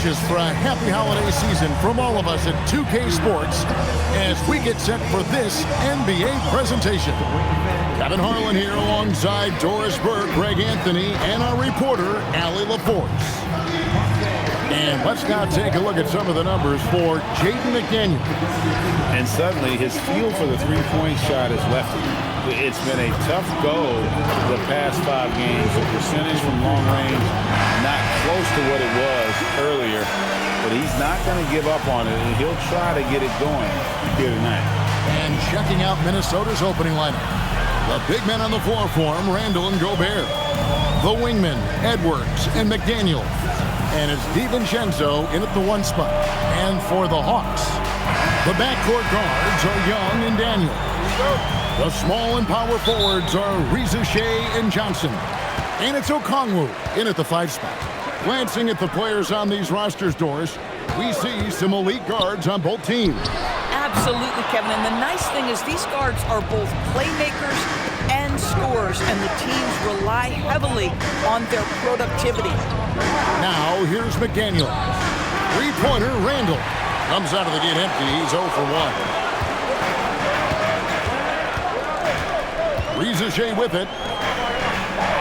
wishes for a happy holiday season from all of us at 2K Sports as we get set for this NBA presentation. Kevin Harlan here alongside Doris Burke, Greg Anthony, and our reporter, Allie LaForce. And let's now take a look at some of the numbers for Jaden McDaniel. And suddenly his feel for the three-point shot has left him. It's been a tough go the past 5 games. The percentage from long range not close to what it was earlier, but he's not going to give up on it, and he'll try to get it going here tonight. And checking out Minnesota's opening lineup. The big men on the floor for him, Randall and Gobert. The wingmen, Edwards and McDaniel. And it's DiVincenzo in at the 1 spot. And for the Hawks, the backcourt guards are Young and Daniel. The small and power forwards are Reza Shea and Johnson. And it's Okongwu in at the 5 spot. Glancing at the players on these rosters, Doris, we see some elite guards on both teams. Absolutely, Kevin. And the nice thing is these guards are both playmakers and scorers, and the teams rely heavily on their productivity. Now, here's McDaniel. Three-pointer, Randall. Comes out of the gate empty. He's 0 for 1. Reza Shea with it.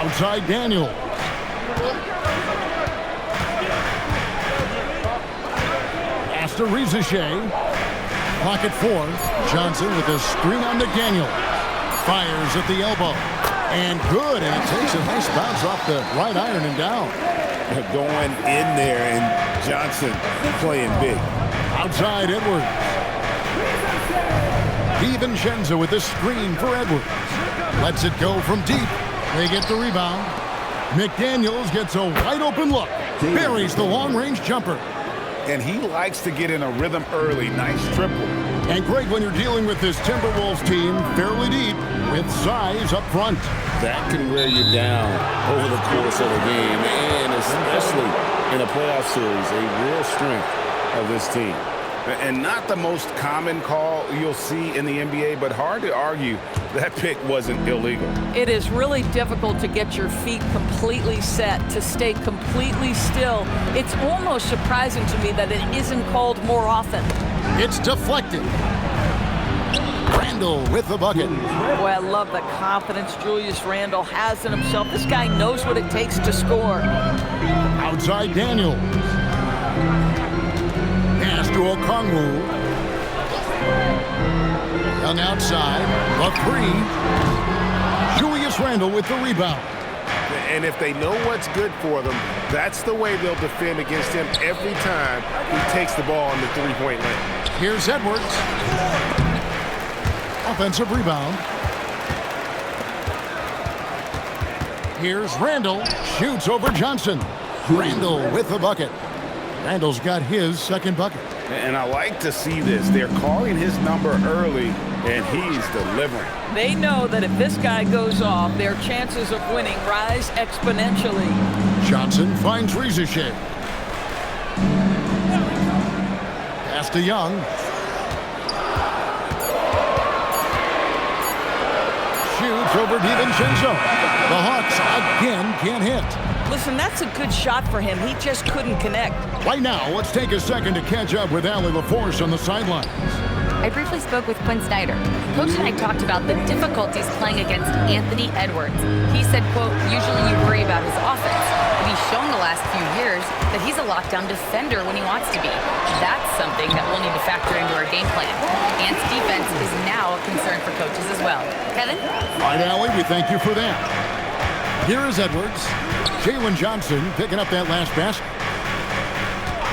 Outside Daniel. Pass to Reza Shea. Pocket 4. Johnson with a screen on McDaniel. Fires at the elbow. And good. And it takes a nice bounce off the right iron and down. Going in there, and Johnson playing big. Outside Edwards. DiVincenzo with a screen for Edwards. Lets it go from deep. They get the rebound. McDaniels gets a wide open look. Buries the long-range jumper. And he likes to get in a rhythm early. Nice triple. And Greg, when you're dealing with this Timberwolves team fairly deep with size up front, that can wear you down over the course of the game, and especially in a playoff series, a real strength of this team. And not the most common call you'll see in the NBA, but hard to argue that pick wasn't illegal. It is really difficult to get your feet completely set, to stay completely still. It's almost surprising to me that it isn't called more often. It's deflected. Randall with the bucket. Boy, I love the confidence Julius Randle has in himself. This guy knows what it takes to score. Outside Daniel. Pass to Okongwu. On outside, the 3. Julius Randle with the rebound. And if they know what's good for them, that's the way they'll defend against him every time he takes the ball on the three-point line. Here's Edwards. Offensive rebound. Here's Randall. Shoots over Johnson. Randall with the bucket. Randall's got his second bucket. And I like to see this. They're calling his number early, and he's delivering. They know that if this guy goes off, their chances of winning rise exponentially. Johnson finds Reza Shea. Pass to Young. Shoots over DiVincenzo. The Hawks again can't hit. Listen, that's a good shot for him. He just couldn't connect. Right now, let's take a second to catch up with Allie LaForce on the sidelines. I briefly spoke with Quinn Snyder. Coach and I talked about the difficulties playing against Anthony Edwards. He said, quote, usually you worry about his offense, but he's shown the last few years that he's a lockdown defender when he wants to be. That's something that we'll need to factor into our game plan. Ant's defense is now a concern for coaches as well. Kevin? All right, Allie, we thank you for that. Here is Edwards. Jalen Johnson picking up that last basket.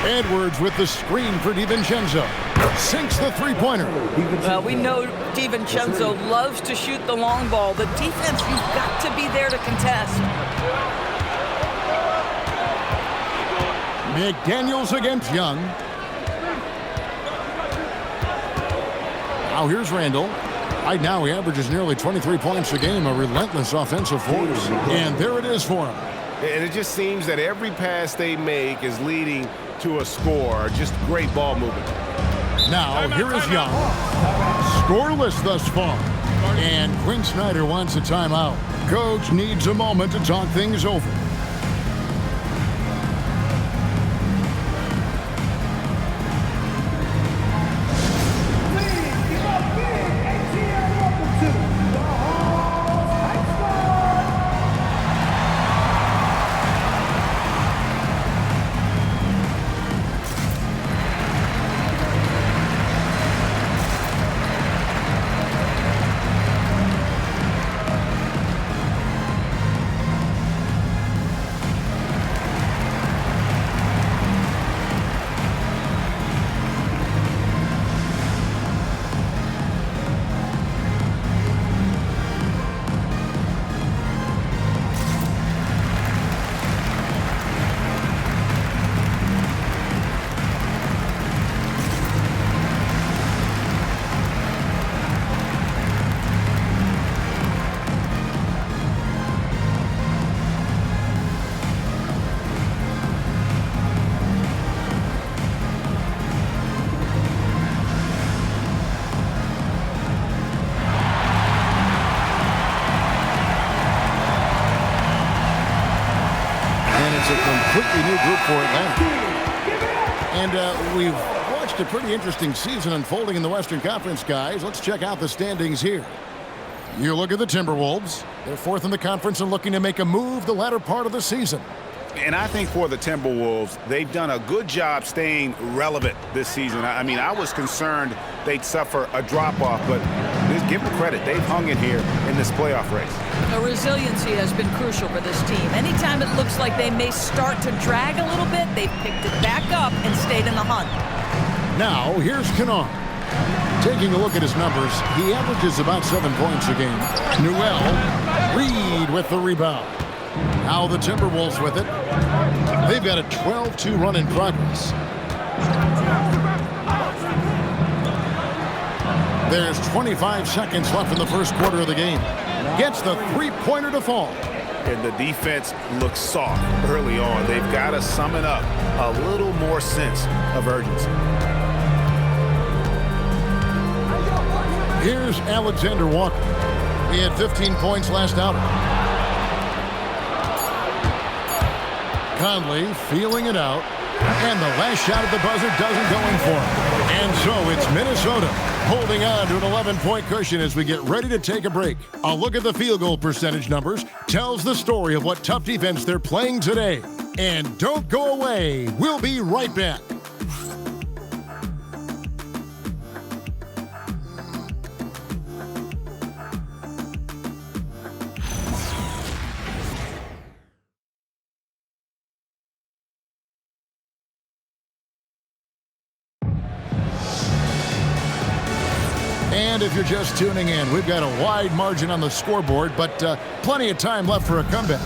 Edwards with the screen for DiVincenzo. Sinks the three-pointer. Well, we know DiVincenzo loves to shoot the long ball. The defense, you've got to be there to contest. McDaniels against Young. Now here's Randall. Right now he averages nearly 23 points a game, a relentless offensive force. And there it is for him. And it just seems that every pass they make is leading to a score. Just great ball movement. Now, here is Young. Scoreless thus far. And Quinn Snyder wants a timeout. Coach needs a moment to talk things over. And we've watched a pretty interesting season unfolding in the Western Conference, guys. Let's check out the standings here. You look at the Timberwolves. They're fourth in the conference and looking to make a move the latter part of the season. And I think for the Timberwolves, they've done a good job staying relevant this season. I mean, I was concerned they'd suffer a drop-off, but just give them credit. They've hung in here in this playoff race. The resiliency has been crucial for this team. Anytime it looks like they may start to drag a little bit, they've picked it back up and stayed in the hunt. Now, here's Kennard. Taking a look at his numbers, he averages about 7 points a game. Newell, Reed with the rebound. Now the Timberwolves with it. They've got a 12-2 run in progress. There's 25 seconds left in the first quarter of the game. Gets the three-pointer to fall. And the defense looks soft early on. They've got to summon up a little more sense of urgency. Here's Alexander Walker. He had 15 points last outing. Conley feeling it out. And the last shot at the buzzer doesn't go in for him. And so it's Minnesota holding on to an 11-point cushion as we get ready to take a break. A look at the field goal percentage numbers tells the story of what tough defense they're playing today. And don't go away. We'll be right back. And if you're just tuning in, we've got a wide margin on the scoreboard, but plenty of time left for a comeback.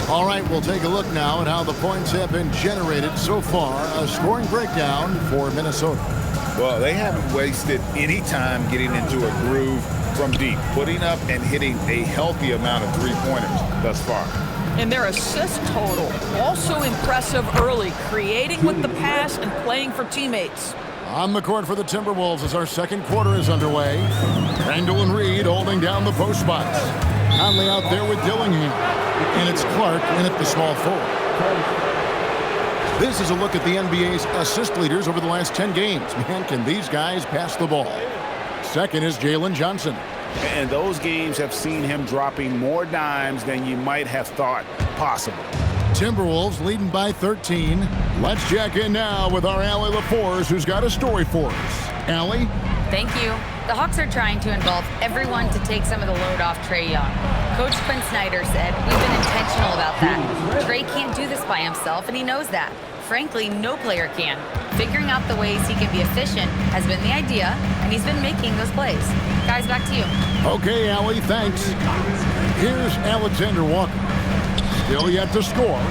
All right, we'll take a look now at how the points have been generated so far. A scoring breakdown for Minnesota. Well, they haven't wasted any time getting into a groove from deep, putting up and hitting a healthy amount of three-pointers thus far. And their assist total, also impressive early, creating with the pass and playing for teammates. On the court for the Timberwolves as our second quarter is underway. Randall and Reed holding down the post spots. Conley out there with Dillingham. And it's Clark in at the small forward. This is a look at the NBA's assist leaders over the last 10 games. Man, can these guys pass the ball? Second is Jalen Johnson. And those games have seen him dropping more dimes than you might have thought possible. Timberwolves leading by 13. Let's check in now with our Allie LaForce, who's got a story for us. Allie? Thank you. The Hawks are trying to involve everyone to take some of the load off Trae Young. Coach Quinn Snyder said, "We've been intentional about that. Trae can't do this by himself, and he knows that. Frankly, no player can. Figuring out the ways he can be efficient has been the idea, and he's been making those plays." Guys, back to you. Okay, Allie, thanks. Here's Alexander Walker. Still yet to score.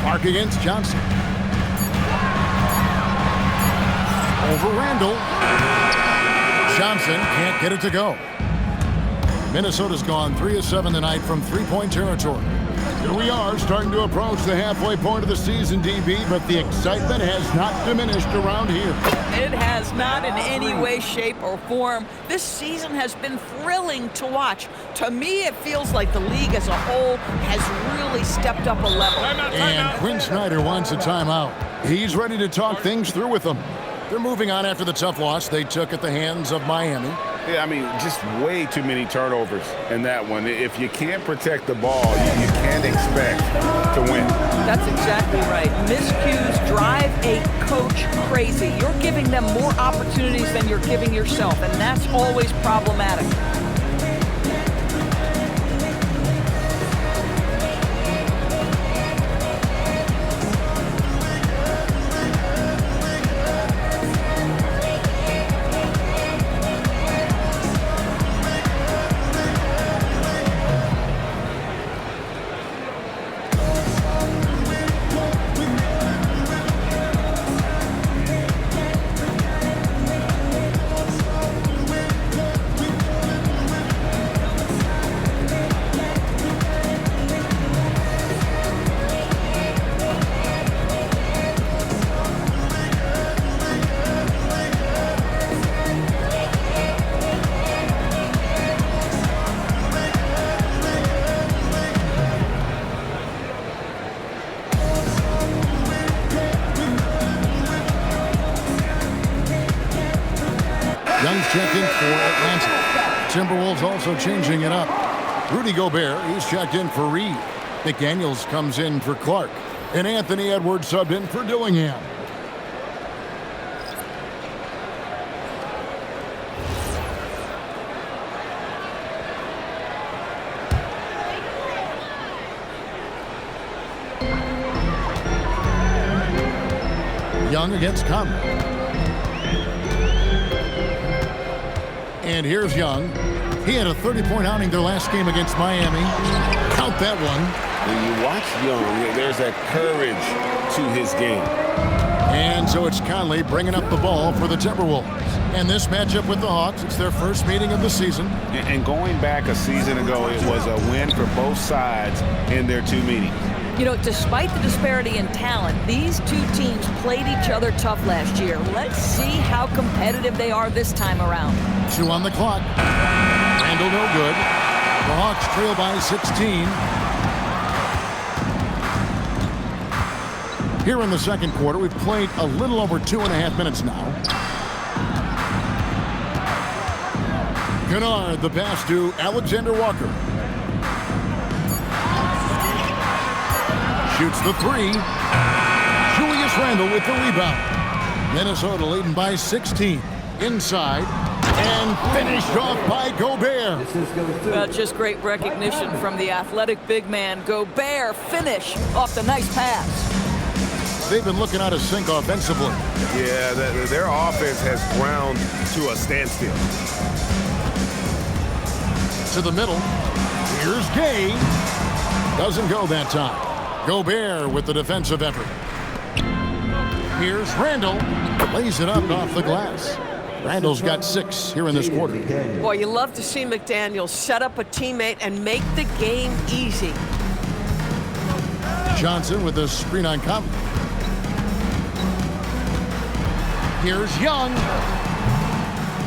Clark against Johnson. Over Randall. Johnson can't get it to go. Minnesota's gone 3 of 7 tonight from three-point territory. Here we are, starting to approach the halfway point of the season, DB, but the excitement has not diminished around here. It has not in any way, shape, or form. This season has been thrilling to watch. To me, it feels like the league as a whole has really stepped up a level. And Quinn Snyder wants a timeout. He's ready to talk things through with them. They're moving on after the tough loss they took at the hands of Miami. Yeah, I mean, just way too many turnovers in that one. If you can't protect the ball, you can't expect to win. That's exactly right. Miscues drive a coach crazy. You're giving them more opportunities than you're giving yourself, and that's always problematic. checked in for Atlanta. Timberwolves also changing it up. Rudy Gobert, he's checked in for Reed. McDaniels comes in for Clark. And Anthony Edwards subbed in for Dillingham. Young against Conley. And here's Young. He had a 30-point outing their last game against Miami. Count that one. When you watch Young, there's a courage to his game. And so it's Conley bringing up the ball for the Timberwolves. And this matchup with the Hawks, it's their first meeting of the season. And going back a season ago, it was a win for both sides in their two meetings. You know, despite the disparity in talent, these two teams played each other tough last year. Let's see how competitive they are this time around. 2 on the clock. Randall no good. The Hawks trail by 16. Here in the second quarter, we've played a little over 2.5 minutes now. Kennard, the pass to Alexander Walker. Shoots the 3. Julius Randle with the rebound. Minnesota leading by 16. Inside. And finished off by Gobert. Well, just great recognition from the athletic big man. Gobert finish off the nice pass. They've been looking out of sync offensively. Yeah, their offense has ground to a standstill. To the middle. Here's Gay. Doesn't go that time. Gobert with the defensive effort. Here's Randall. Lays it up off the glass. Randall's got 6 here in this quarter. Boy, you love to see McDaniels set up a teammate and make the game easy. Johnson with the screen on Conley. Here's Young.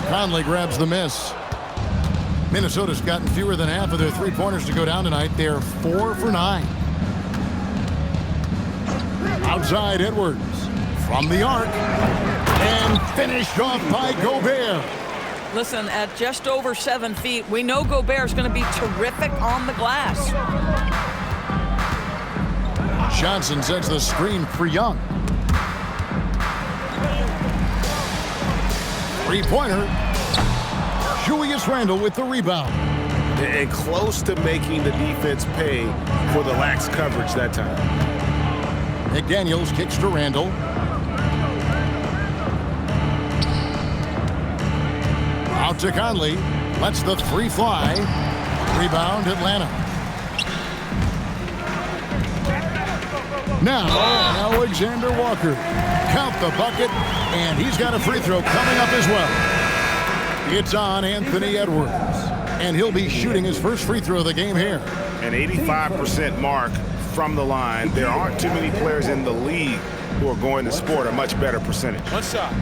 Conley grabs the miss. Minnesota's gotten fewer than half of their three-pointers to go down tonight. They're 4 for 9. Outside Edwards from the arc and finished off by Gobert. Listen, at just over 7 feet, we know Gobert's going to be terrific on the glass. Johnson sets the screen for Young. Three-pointer. Julius Randle with the rebound. And close to making the defense pay for the lax coverage that time. McDaniels kicks to Randle. Out to Conley. Lets the 3 fly. Rebound Atlanta. Now, Alexander Walker. Count the bucket, and he's got a free throw coming up as well. It's on Anthony Edwards, and he'll be shooting his first free throw of the game here. An 85% mark from the line. There aren't too many players in the league who are going to sport a much better percentage. One shot.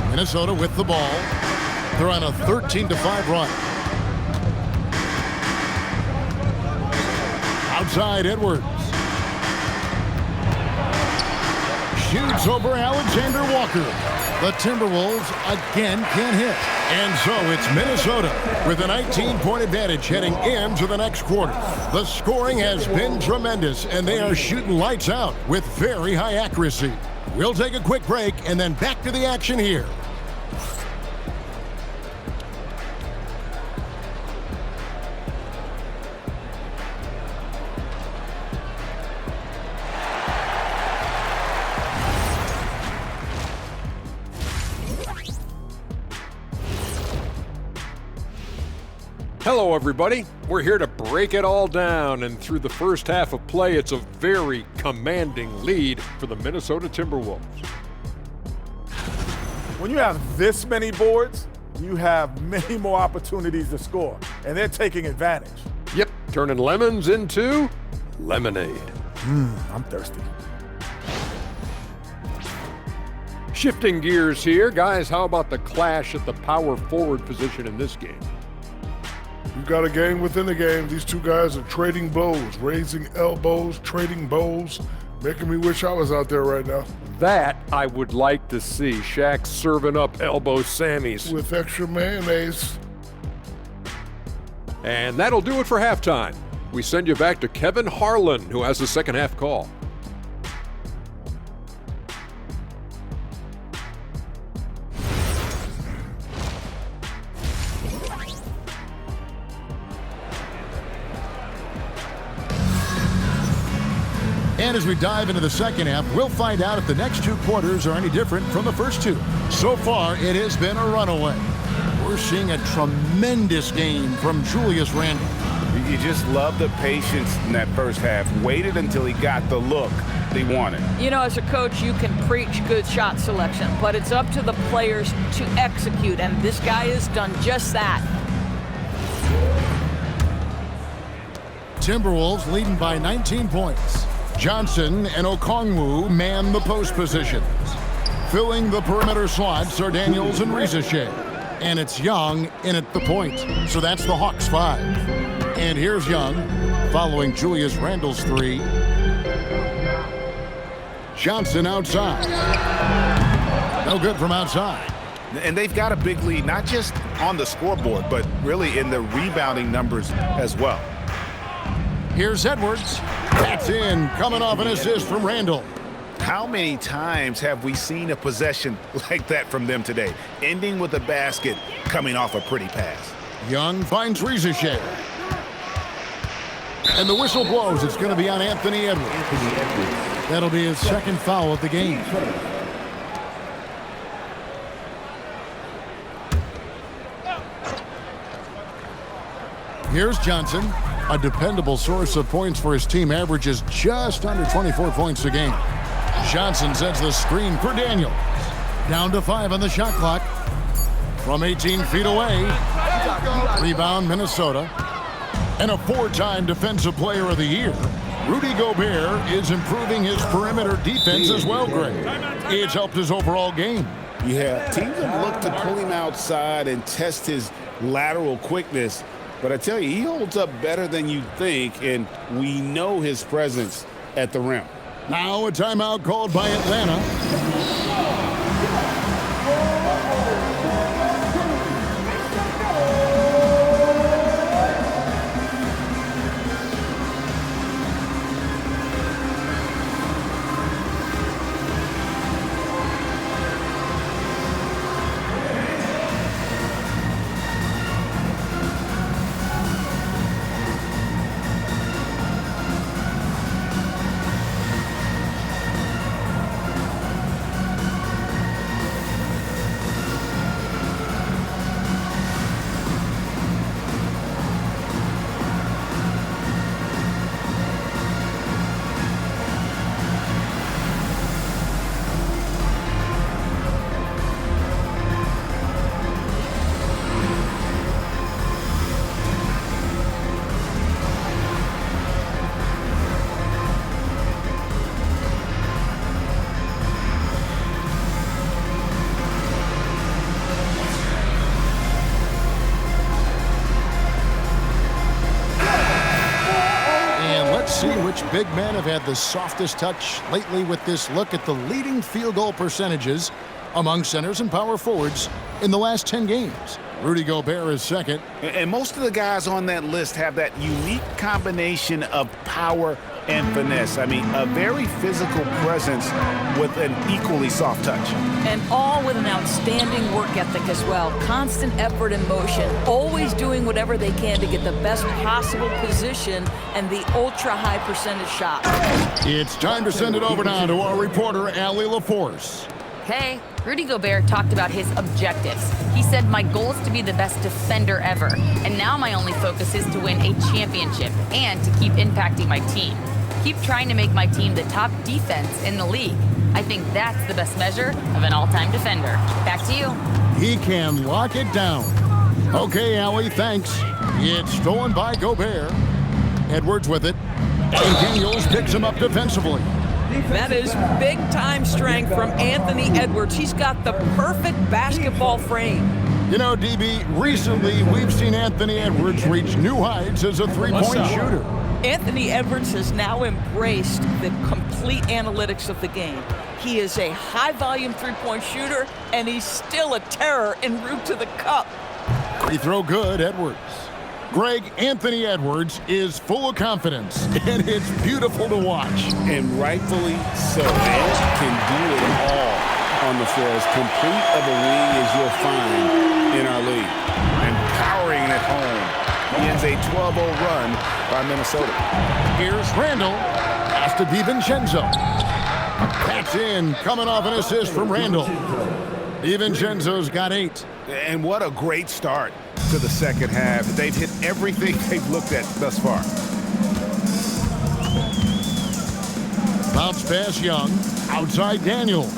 Minnesota with the ball. They're on a 13-5 run. Outside Edwards. Shoots over Alexander Walker. The Timberwolves again can't hit. And so it's Minnesota with a 19-point advantage heading into the next quarter. The scoring has been tremendous, and they are shooting lights out with very high accuracy. We'll take a quick break and then back to the action here. Hello, everybody. We're here to break it all down, and through the first half of play, it's a very commanding lead for the Minnesota Timberwolves. When you have this many boards, you have many more opportunities to score, and they're taking advantage. Yep, turning lemons into lemonade. I'm thirsty. Shifting gears here, guys, how about the clash at the power forward position in this game? You've got a game within a game. These two guys are trading blows, raising elbows, trading bows, making me wish I was out there right now. That I would like to see. Shaq serving up elbow Sammys. With extra mayonnaise. And that'll do it for halftime. We send you back to Kevin Harlan, who has the second half call. And as we dive into the second half, we'll find out if the next two quarters are any different from the first two. So far, it has been a runaway. We're seeing a tremendous game from Julius Randle. You just love the patience in that first half. Waited until he got the look he wanted. You know, as a coach, you can preach good shot selection, but it's up to the players to execute, and this guy has done just that. Timberwolves leading by 19 points. Johnson and Okongwu man the post positions. Filling the perimeter slots are Daniels and Rizachet. And it's Young in at the point. So that's the Hawks 5. And here's Young following Julius Randle's 3. Johnson outside. No good from outside. And they've got a big lead, not just on the scoreboard, but really in the rebounding numbers as well. Here's Edwards. That's in, coming off an assist from Randle. How many times have we seen a possession like that from them today, ending with a basket coming off a pretty pass? Young finds Rizachet. And the whistle blows. It's going to be on Anthony Edwards. That'll be his second foul of the game. Here's Johnson. A dependable source of points for his team, averages just under 24 points a game. Johnson sets the screen for Daniels. Down to 5 on the shot clock. From 18 feet away. Rebound, Minnesota. And a 4-time Defensive Player of the Year. Rudy Gobert is improving his perimeter defense as well, Greg. It's helped his overall game. Yeah, teams have looked to pull him outside and test his lateral quickness. But I tell you, he holds up better than you think, and we know his presence at the rim. Now a timeout called by Atlanta. See which big men have had the softest touch lately with this look at the leading field goal percentages among centers and power forwards in the last 10 games. Rudy Gobert is second. And most of the guys on that list have that unique combination of power and finesse. I mean, a very physical presence with an equally soft touch. And all with an outstanding work ethic as well. Constant effort and motion. Always doing whatever they can to get the best possible position and the ultra-high percentage shot. It's time to send it over now to our reporter, Allie LaForce. Hey, Rudy Gobert talked about his objectives. He said, my goal is to be the best defender ever. And now my only focus is to win a championship and to keep impacting my team. Keep trying to make my team the top defense in the league. I think that's the best measure of an all-time defender. Back to you. He can lock it down. Okay, Allie, thanks. It's stolen by Gobert. Edwards with it. And Daniels picks him up defensively. That is big-time strength from Anthony Edwards. He's got the perfect basketball frame. You know, DB, recently we've seen Anthony Edwards reach new heights as a three-point shooter. Anthony Edwards has now embraced the complete analytics of the game. He is a high-volume three-point shooter, and he's still a terror en route to the cup. Free throw good, Edwards. Greg, Anthony Edwards is full of confidence, and it's beautiful to watch. And rightfully so. Ed can do it all on the floor. As complete of a wing as you'll find in our league. And powering it home. He ends a 12-0 run by Minnesota. Here's Randall. Pass to DiVincenzo. That's in, coming off an assist from Randall. DiVincenzo's got 8. And what a great start to the second half. They've hit everything they've looked at thus far. Bounce pass Young. Outside Daniels.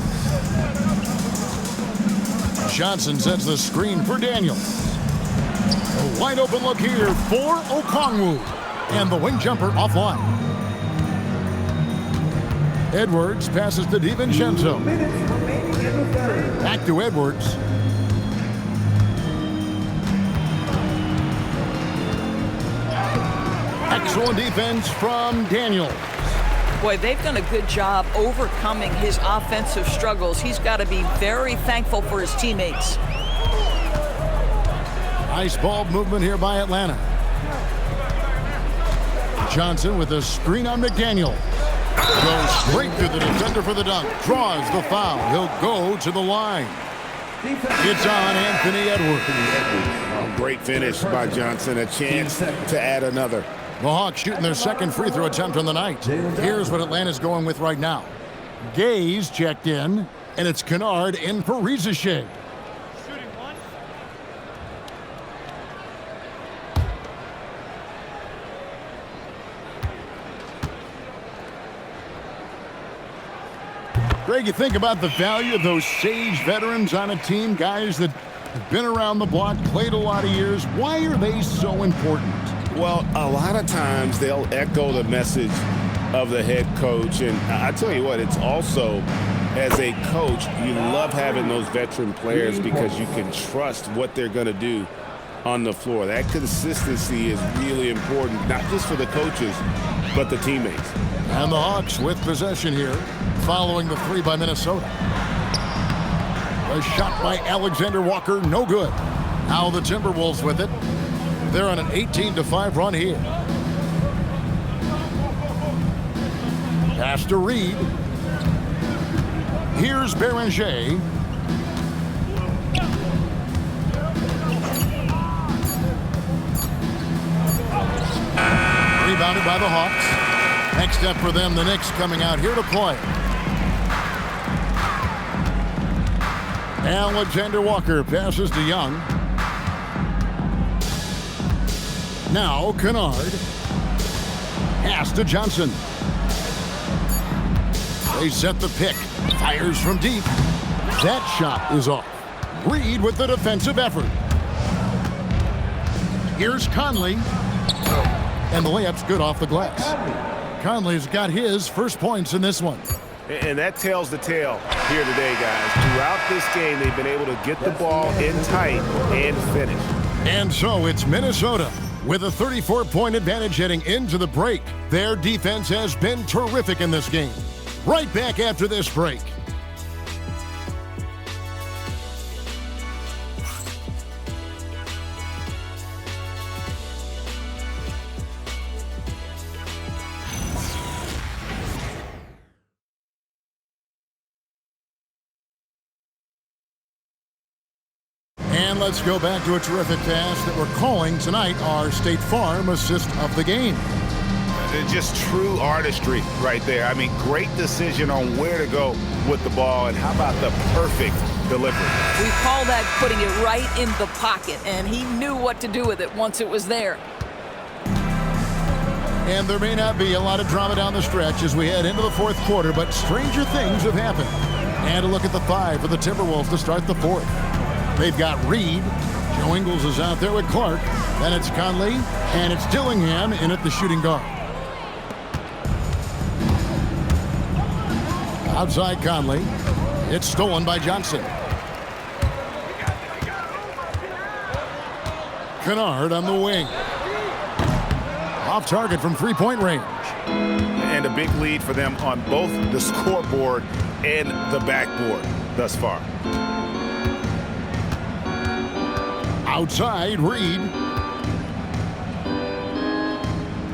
Johnson sets the screen for Daniels. A wide open look here for Okongwu. And the wing jumper offline. Edwards passes to DiVincenzo. Back to Edwards. Excellent defense from Daniels. Boy, they've done a good job overcoming his offensive struggles. He's got to be very thankful for his teammates. Nice ball movement here by Atlanta. Johnson with a screen on McDaniel. Goes straight to the defender for the dunk. Draws the foul. He'll go to the line. It's on Anthony Edwards. Great finish by Johnson. A chance to add another. The Hawks shooting their second free throw attempt on the night. Here's what Atlanta's going with right now. Gaze checked in, and it's Kennard in for Rizachet. Greg, you think about the value of those sage veterans on a team, guys that have been around the block, played a lot of years. Why are they so important? Well, a lot of times they'll echo the message of the head coach. And I tell you what, it's also, as a coach, you love having those veteran players because you can trust what they're going to do on the floor. That consistency is really important, not just for the coaches, but the teammates. And the Hawks with possession here, following the three by Minnesota. A shot by Alexander Walker, no good. Now the Timberwolves with it. They're on an 18-5 run here. Pass to Reed. Here's Beranger. Rebounded by the Hawks. Next step for them, the Knicks coming out here to play. Alexander Walker passes to Young. Now Kennard. Pass to Johnson. They set the pick. Fires from deep. That shot is off. Reed with the defensive effort. Here's Conley. And the layup's good off the glass. Conley's got his first points in this one. And that tells the tale here today, guys. Throughout this game, they've been able to get the ball in tight and finish. And so it's Minnesota with a 34-point advantage heading into the break. Their defense has been terrific in this game. Right back after this break. And let's go back to a terrific pass that we're calling tonight our State Farm assist of the game. Just true artistry right there. I mean, great decision on where to go with the ball, and how about the perfect delivery? We call that putting it right in the pocket, and he knew what to do with it once it was there. And there may not be a lot of drama down the stretch as we head into the fourth quarter, but stranger things have happened. And a look at the 5 for the Timberwolves to start the fourth. They've got Reed. Joe Ingles is out there with Clark. Then it's Conley, and it's Dillingham in at the shooting guard. Outside Conley. It's stolen by Johnson. Kennard on the wing. Off target from three-point range. And a big lead for them on both the scoreboard and the backboard thus far. Outside, Reed.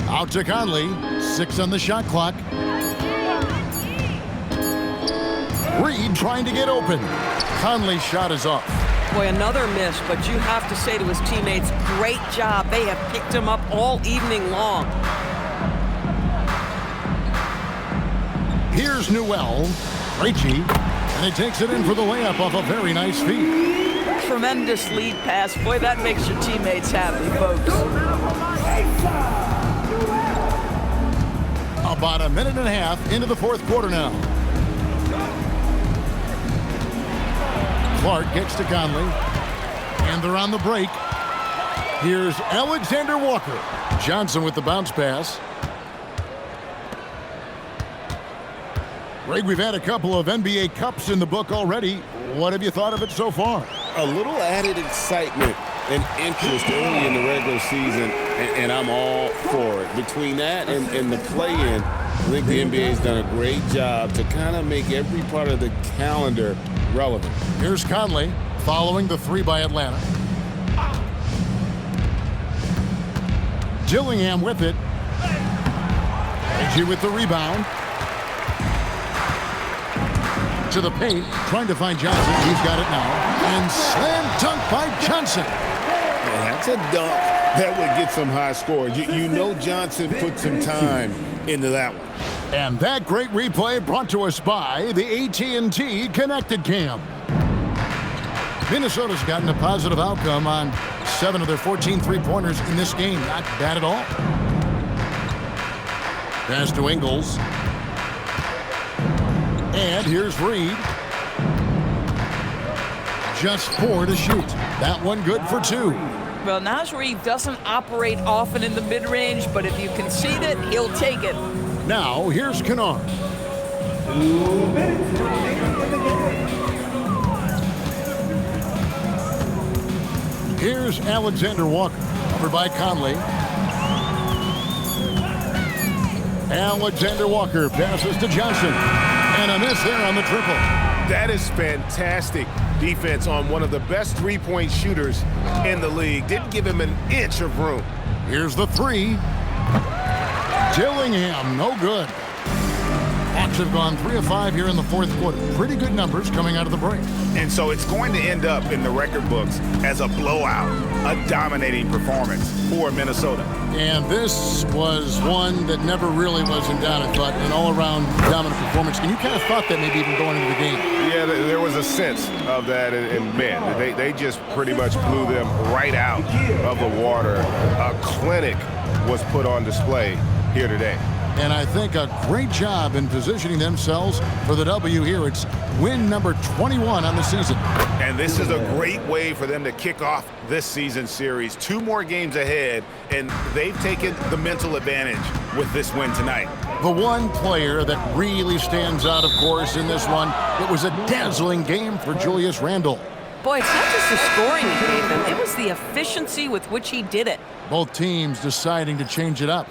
Out to Conley. 6 on the shot clock. Reed trying to get open. Conley's shot is off. Boy, another miss, but you have to say to his teammates, great job. They have picked him up all evening long. Here's Newell. Krejci. And he takes it in for the layup off a very nice feed. Tremendous lead pass. Boy, that makes your teammates happy, folks. About a minute and a half into the fourth quarter now. Clark gets to Conley. And they're on the break. Here's Alexander Walker. Johnson with the bounce pass. Greg, we've had a couple of NBA Cups in the book already. What have you thought of it so far? A little added excitement and interest early in the regular season, and I'm all for it. Between that and the play-in, I think the NBA's done a great job to kind of make every part of the calendar relevant. Here's Conley following the three by Atlanta. Dillingham with it. Krejci with the rebound. To the paint, trying to find Johnson. He's got it now. And slam dunk by Johnson. Man, that's a dunk that would get some high scores. You know Johnson put some time into that one. And that great replay brought to us by the AT&T Connected Cam. Minnesota's gotten a positive outcome on 7 of their 14 three-pointers in this game. Not bad at all. Pass to Ingles. And here's Reed. Just 4 to shoot. That one good for 2. Well, Naz Reid doesn't operate often in the mid-range, but if you concede it, he'll take it. Now, here's Kennard. Here's Alexander Walker, covered by Conley. Alexander Walker passes to Johnson. And a miss there on the triple. That is fantastic defense on one of the best three-point shooters in the league. Didn't give him an inch of room. Here's the 3. Dillingham, no good. Hawks have gone 3 of 5 here in the fourth quarter. Pretty good numbers coming out of the break. And so it's going to end up in the record books as a blowout, a dominating performance for Minnesota. And this was one that never really was in doubt, I thought, an all-around dominant performance. And you kind of thought that maybe even going into the game. Yeah, there was a sense of that, and man, they just pretty much blew them right out of the water. A clinic was put on display here today. And I think a great job in positioning themselves for the W here. It's win number 21 on the season. And this is a great way for them to kick off this season series. 2 more games ahead, and they've taken the mental advantage with this win tonight. The one player that really stands out, of course, in this one, it was a dazzling game for Julius Randle. Boy, it's not just the scoring he gave them. It was the efficiency with which he did it. Both teams deciding to change it up.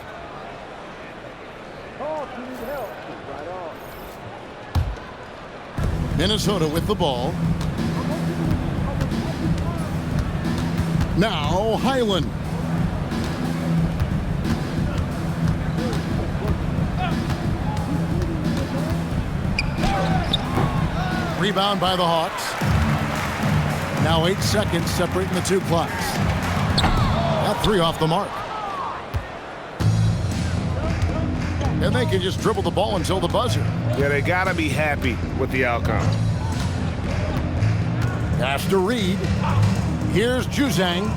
Minnesota with the ball. Now Highland. Rebound by the Hawks. Now 8 seconds separating the 2 clocks. That 3 off the mark. And they can just dribble the ball until the buzzer. Yeah, they got to be happy with the outcome. Pass to Reed. Here's Juzang.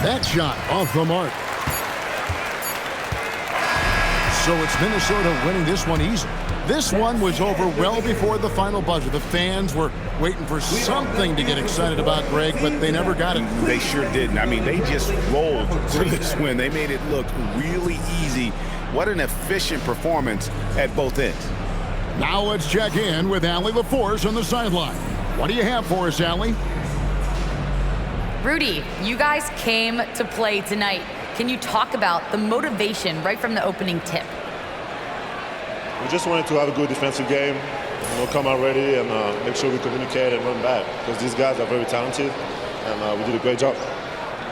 That shot off the mark. So it's Minnesota winning this one easy. This one was over well before the final buzzer. The fans were waiting for something to get excited about, Greg, but they never got it. They sure didn't. I mean, they just rolled to this win. They made it look really easy. What an efficient performance at both ends. Now let's check in with Allie LaForce on the sideline. What do you have for us, Allie? Rudy, you guys came to play tonight. Can you talk about the motivation right from the opening tip? We just wanted to have a good defensive game, come out ready and make sure we communicate and run back because these guys are very talented and we did a great job.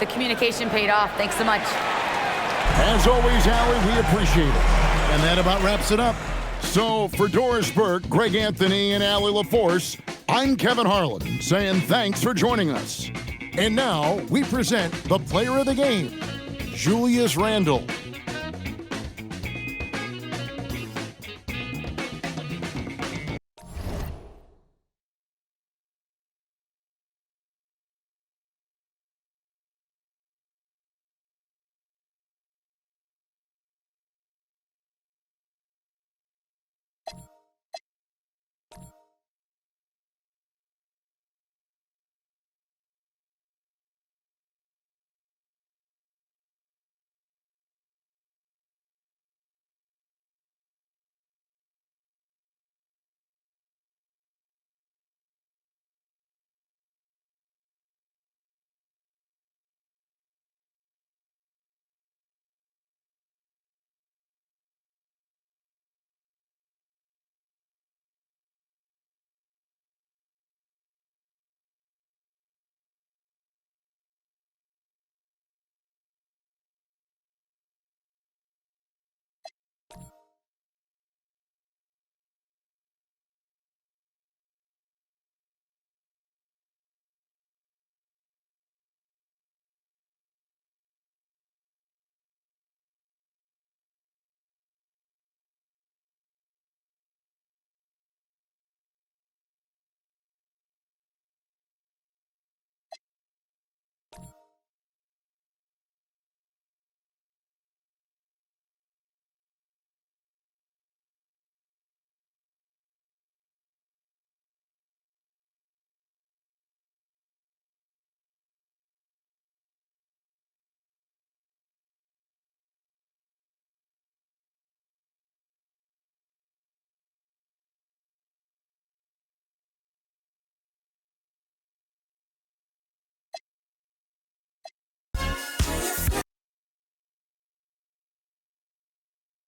The communication paid off. Thanks so much. As always, Allie, we appreciate it. And that about wraps it up. So for Doris Burke, Greg Anthony, and Allie LaForce, I'm Kevin Harlan saying thanks for joining us. And now we present the player of the game, Julius Randle.